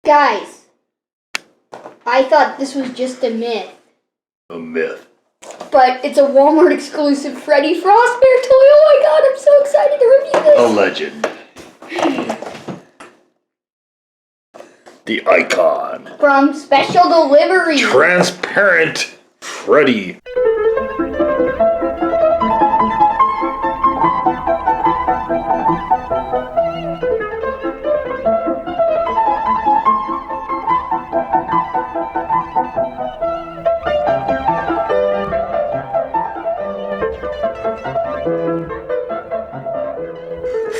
Guys, I thought this was just a myth. A myth. But it's a Walmart exclusive Freddy Frostbear toy. Oh my god, I'm so excited to review this. A legend. The icon. From Special Delivery. Transparent Freddy.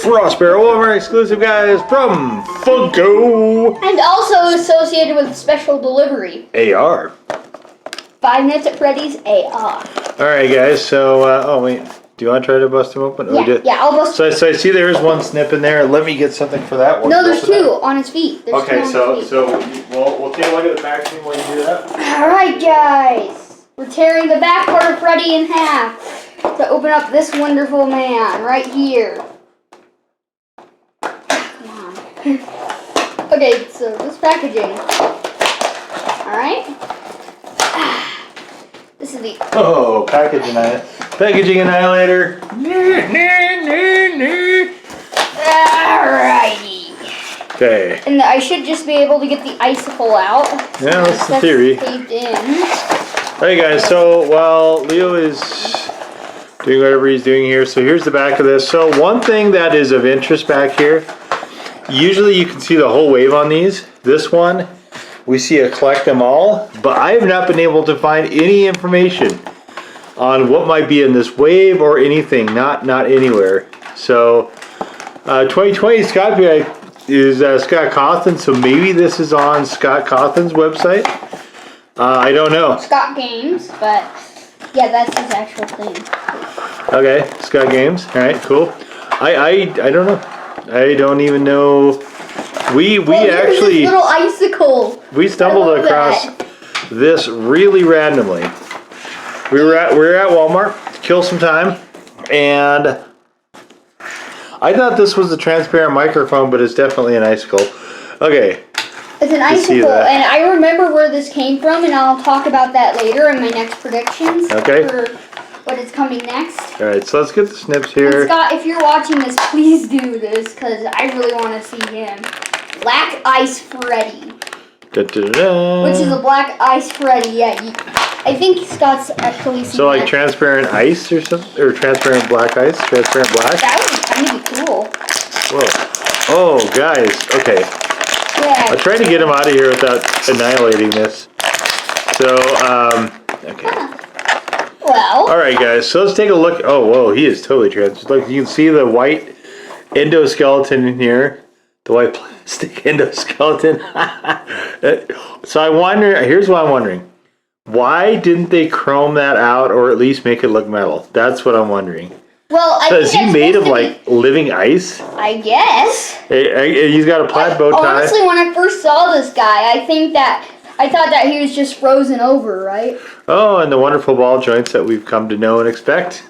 Frostbear Walmart exclusive, guys, from Funko. And also associated with Special Delivery. AR. 5 Nights at Freddy's AR. Alright, guys, so, oh wait, do you want to try to bust them open? Yeah, I'll bust So I see there's one snip in there. Let me get something for that one. No, there's two on his feet. There's Okay, two on his feet. so we'll take a look at the packaging while you do that. Alright, guys. We're tearing the back part of Freddy in half to open up this wonderful man right here. Come on. Okay, so this packaging. Alright. This is the... Oh, packaging annihilator. Alrighty. Okay. And I should just be able to get the icicle out. Yeah, that's the theory. Taped in. Alright, guys, so while Leo is doing whatever he's doing here, so here's the back of this. So one thing that is of interest back here, usually you can see the whole wave on these. This one, we see a collect them all, but I have not been able to find any information on what might be in this wave or anything, not anywhere. So 2020 Scott is Scott Cawthon, so maybe this is on Scott Cawthon's website. I don't know. Scott Games, but yeah, that's his actual thing. Okay, Scott Games. All right, cool. I don't know. I don't even know. We actually this little icicle. We stumbled across this really randomly. We were at Walmart to kill some time, and I thought this was a transparent microphone, but it's definitely an icicle. Okay. It's an icicle, and I remember where this came from, and I'll talk about that later in my next predictions. Okay. For what is coming next. All right, so let's get the snips here. And Scott, if you're watching this, please do this, because I really want to see him. Black Ice Freddy. Da-da-da. Which is a Black Ice Freddy, yeah. I think Scott's actually seen So like that. transparent ice or something? Or transparent black ice? Transparent black? That would kind of be cool. Whoa. Oh, guys. Okay. Yeah. I tried to get him out of here without annihilating this. So, okay. Well. Alright, guys. So let's take a look. Oh, whoa. He is totally transparent. Look, you can see the white endoskeleton in here. The white plastic endoskeleton. So I wonder, here's what I'm wondering. Why didn't they chrome that out or at least make it look metal? That's what I'm wondering. Well, I So think is he made of like living ice? I guess. He's got a plaid bow tie. Honestly, when I first saw this guy, I thought that he was just frozen over, right? Oh, and the wonderful ball joints that we've come to know and expect.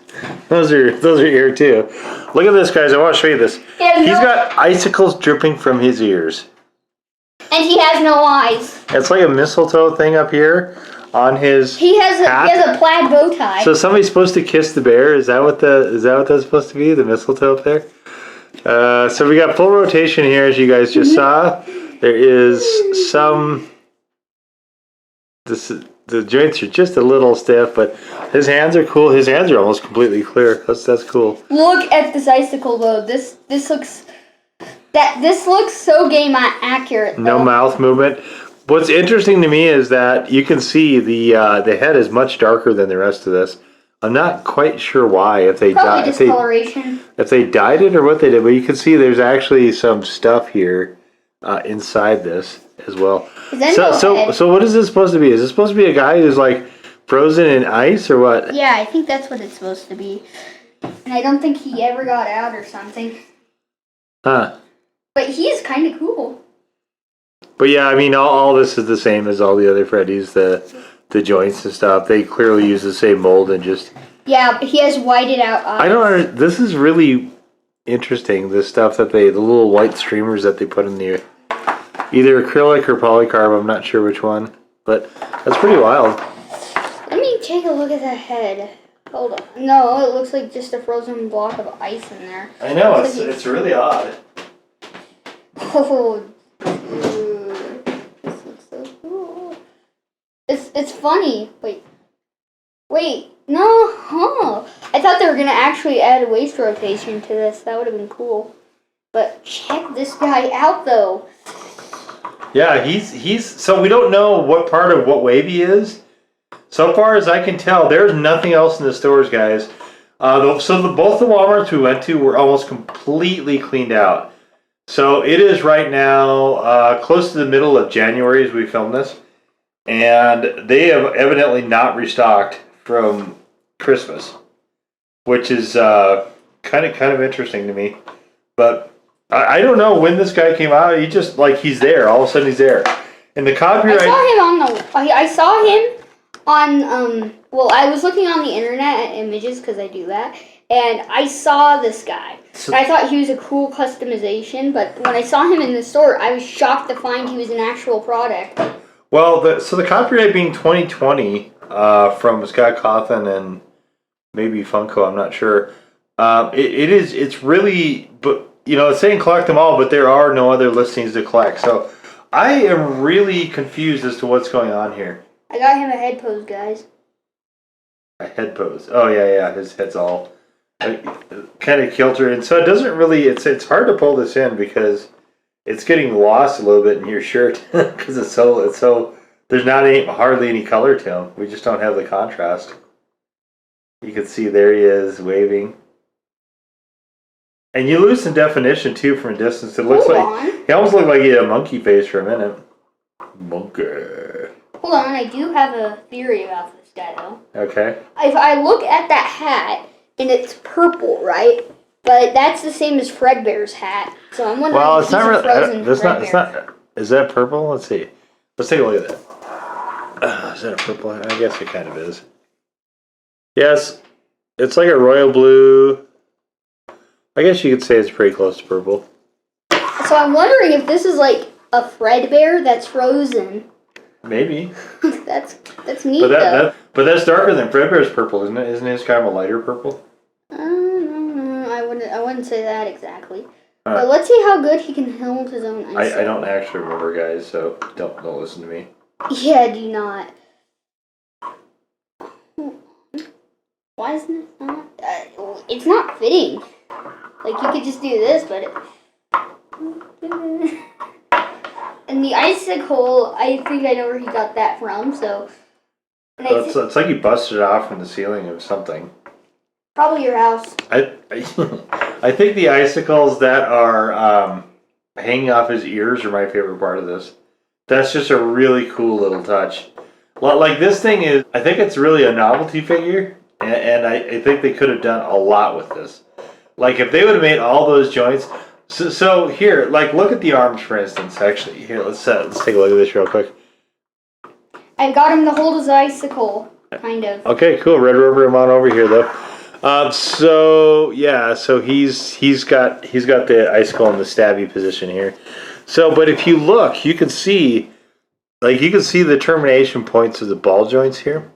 Those are here too. Look at this, guys. I want to show you this. He's got icicles dripping from his ears. And he has no eyes. It's like a mistletoe thing up here on his He has a plaid bow tie. So somebody's supposed to kiss the bear. Is that what that's supposed to be? The mistletoe up there. So we got full rotation here, as you guys just saw. There is some. The joints are just a little stiff, but his hands are cool. His hands are almost completely clear. That's cool. Look at this icicle though. This looks so game accurate. Though. No mouth movement. What's interesting to me is that you can see the head is much darker than the rest of this. I'm not quite sure why. If they discoloration. If they dyed it or what they did, but you can see there's actually some stuff here inside this as well. So what is this supposed to be? Is this supposed to be a guy who's like frozen in ice or what? Yeah, I think that's what it's supposed to be. And I don't think he ever got out or something. Huh. But he's kind of cool. But yeah, I mean, all this is the same as all the other Freddys. The joints and stuff. They clearly use the same mold and just. Yeah, but he has whited out eyes. I don't. This is really interesting. The stuff that the little white streamers that they put in the Either acrylic or polycarb, I'm not sure which one. But that's pretty wild. Let me take a look at that head. Hold on. No, it looks like just a frozen block of ice in there. I know, it's really odd. Oh, dude. This looks so cool. It's funny. Wait. No, huh. I thought they were going to actually add a waist rotation to this. That would have been cool. But check this guy out, though. Yeah, he's so we don't know what part of what wave he is. So far as I can tell, there's nothing else in the stores, guys. Both the Walmarts we went to were almost completely cleaned out. So it is right now close to the middle of January as we film this. And they have evidently not restocked from Christmas, which is kind of interesting to me. But I don't know when this guy came out. He just he's there. All of a sudden he's there. And the copyright. I saw him on well, I was looking on the internet at images because I do that, and I saw this guy. I thought he was a cool customization, but when I saw him in the store, I was shocked to find he was an actual product. Well, the copyright being 2020 from Scott Cawthon and maybe Funko, I'm not sure. It's really, but it's saying collect them all, but there are no other listings to collect. So I am really confused as to what's going on here. I got him a head pose, guys. A head pose. Oh yeah, his head's all kind of kilter, and so it doesn't really. It's hard to pull this in because it's getting lost a little bit in your shirt because it's so. There's not hardly any color to him. We just don't have the contrast. You can see there he is waving, and you lose some definition too from a distance. It looks he almost looked like he had a monkey face for a minute. Monkey. Hold on, I do have a theory about this guy, though. Okay. If I look at that hat, and it's purple, right? But that's the same as Fredbear's hat. So I'm wondering if he's a frozen Fredbear. It's not. Is that purple? Let's see. Let's take a look at that. Is that a purple hat? I guess it kind of is. Yes. It's like a royal blue. I guess you could say it's pretty close to purple. So I'm wondering if this is like a Fredbear that's frozen. Maybe. That's neat, though. But that's darker than Fredbear's purple, isn't it? Isn't it kind of a lighter purple? I wouldn't say that exactly. But let's see how good he can hold his own ice. I don't actually remember, guys, so don't listen to me. Yeah, do not. Why isn't it not? It's not fitting. Like, you could just do this, but it... And the icicle, I think I know where he got that from, so... It's like he busted it off from the ceiling of something. Probably your house. I think the icicles that are hanging off his ears are my favorite part of this. That's just a really cool little touch. Like this thing is, I think it's really a novelty figure, and I think they could have done a lot with this. Like if they would have made all those joints. So here, like look at the arms for instance. Actually, here let's take a look at this real quick. I got him to hold his icicle, kind of. Okay, cool. Red River, I'm on over here though. So he's got the icicle in the stabby position here. So, but if you look, you can see the termination points of the ball joints here.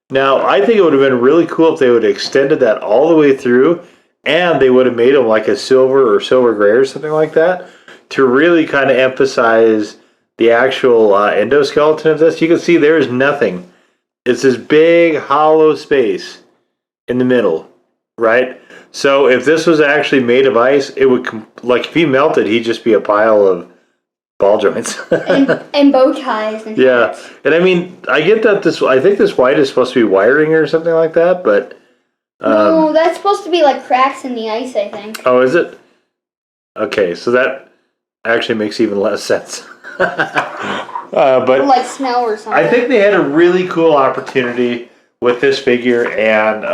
Now, I think it would have been really cool if they would have extended that all the way through, and they would have made them like a silver or silver gray or something like that to really kind of emphasize the actual endoskeleton of this. You can see there is nothing. It's this big hollow space in the middle, right? So if this was actually made of ice, it would if he melted, he'd just be a pile of ball joints and bow ties. And hats. And I mean, I get that I think this white is supposed to be wiring or something like that, but no, that's supposed to be like cracks in the ice, I think. Oh, is it? Okay, so that actually makes even less sense. But or like smell or something. I think they had a really cool opportunity with this figure, and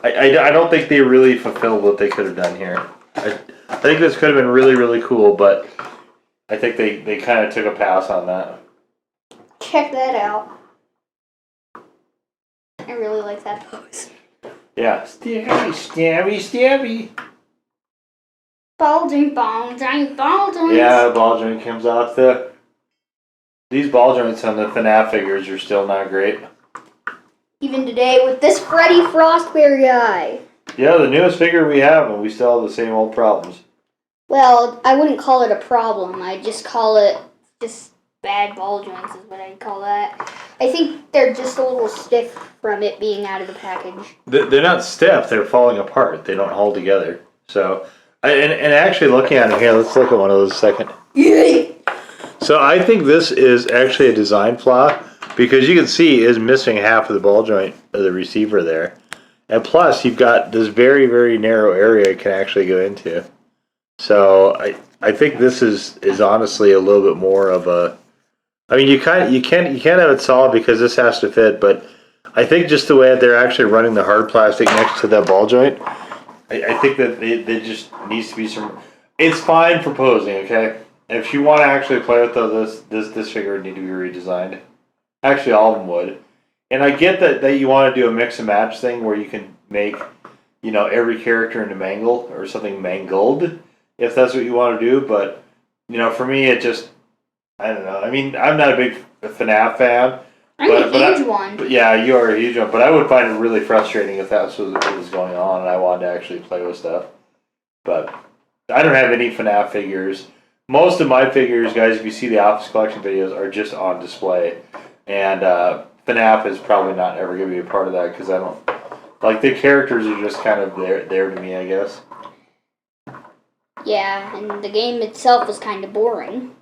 I don't think they really fulfilled what they could have done here. I think this could have been really, really cool, but I think they kind of took a pass on that. Check that out. I really like that pose. Yeah. Stabby, stabby, stabby. Ball joint, ball joint, ball joint. Yeah, the ball joint comes off. These ball joints on the FNAF figures are still not great. Even today with this Freddy Frostbear guy. Yeah, the newest figure we have, and we still have the same old problems. Well, I wouldn't call it a problem. I'd just call it just bad ball joints is what I'd call that. I think they're just a little stiff from it being out of the package. They're not stiff. They're falling apart. They don't hold together. So, and actually looking at them here, let's look at one of those a second. Yay! So I think this is actually a design flaw because you can see is missing half of the ball joint of the receiver there. And plus, you've got this very, very narrow area it can actually go into. So I think this is honestly a little bit more of a. I mean, you can't have it solid because this has to fit, but I think just the way that they're actually running the hard plastic next to that ball joint, I think that there just needs to be some. It's fine for posing, okay. If you want to actually play with this figure would need to be redesigned. Actually, all of them would. And I get that you want to do a mix and match thing where you can make, every character into mangle or something mangled, if that's what you want to do. But, for me, it just, I don't know. I mean, I'm not a big FNAF fan. I'm a huge one. But yeah, you are a huge one. But I would find it really frustrating if that's what was going on and I wanted to actually play with stuff. But I don't have any FNAF figures. Most of my figures, guys, if you see the Office Collection videos, are just on display. And FNAF is probably not ever going to be a part of that because I don't... Like, the characters are just kind of there to me, I guess. Yeah, and the game itself is kind of boring.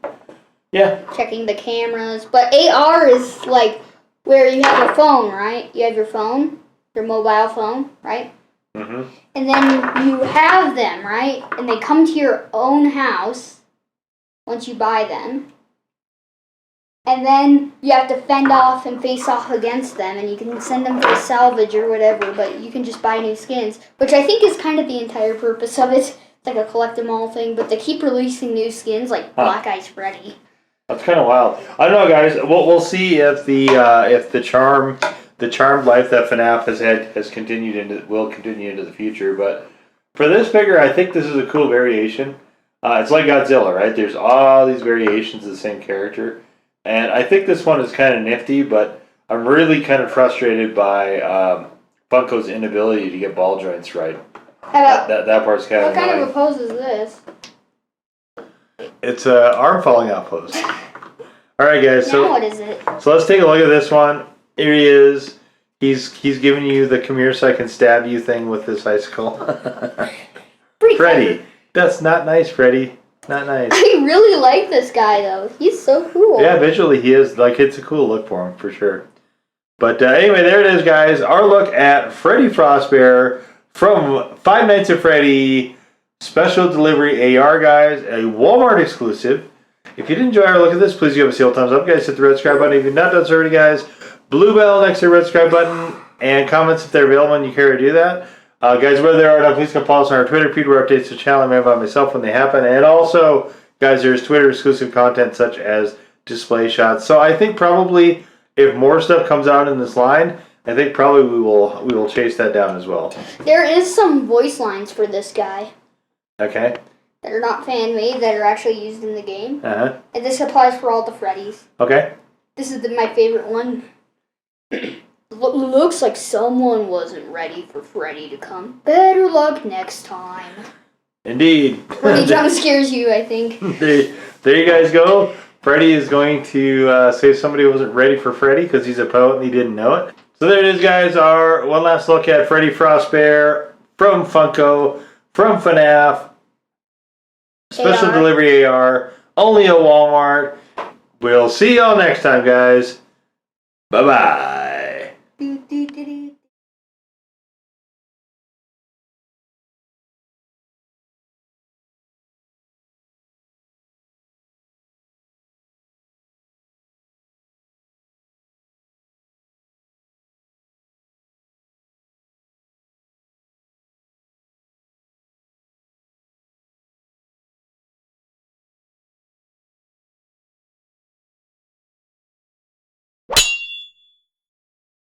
Yeah. Checking the cameras. But AR is like where you have a phone, right? You have your phone, your mobile phone, right? Mm-hmm. And then you have them, right? And they come to your own house once you buy them. And then you have to fend off and face off against them, and you can send them for salvage or whatever, but you can just buy new skins, which I think is kind of the entire purpose of it. It's like a collect-em-all thing, but they keep releasing new skins like Black Ice Freddy. That's kind of wild. I don't know, guys. We'll see if the charmed life that FNAF will continue into the future. But for this figure, I think this is a cool variation. It's like Godzilla, right? There's all these variations of the same character. And I think this one is kind of nifty, but I'm really kind of frustrated by Funko's inability to get ball joints right. That part's kind of annoying. What kind of a pose is this? It's an arm falling out pose. All right, guys. Now what is it? So let's take a look at this one. Here he is. He's giving you the come here so I can stab you thing with this icicle. Freddy. That's not nice, Freddy. Not nice. I really like this guy, though. He's so cool. Yeah, visually he is. Like, it's a cool look for him, for sure. But anyway, there it is, guys. Our look at Freddy Frostbear from Five Nights at Freddy Special Delivery AR, guys. A Walmart exclusive. If you did enjoy our look at this, please give us a thumbs up, guys. Hit the red subscribe button if you've not done so already, guys. Blue bell next to the red subscribe button. And comments if they're available and you care to do that. Guys, whether they are or not, please come follow us on our Twitter feed where updates to the channel made by myself when they happen. And also, guys, there's Twitter exclusive content such as display shots. So I think probably if more stuff comes out in this line, I think probably we will chase that down as well. There is some voice lines for this guy. Okay. That are not fan-made, that are actually used in the game. Uh-huh. And this applies for all the Freddys. Okay. This is my favorite one. Looks like someone wasn't ready for Freddy to come. Better luck next time. Indeed. When he jump scares you, I think. There you guys go. Freddy is going to say somebody wasn't ready for Freddy because he's a poet and he didn't know it. So there it is, guys. Our one last look at Freddy Frostbear from Funko, from FNAF. Special AR. Delivery AR. Only at Walmart. We'll see y'all next time, guys. Bye-bye.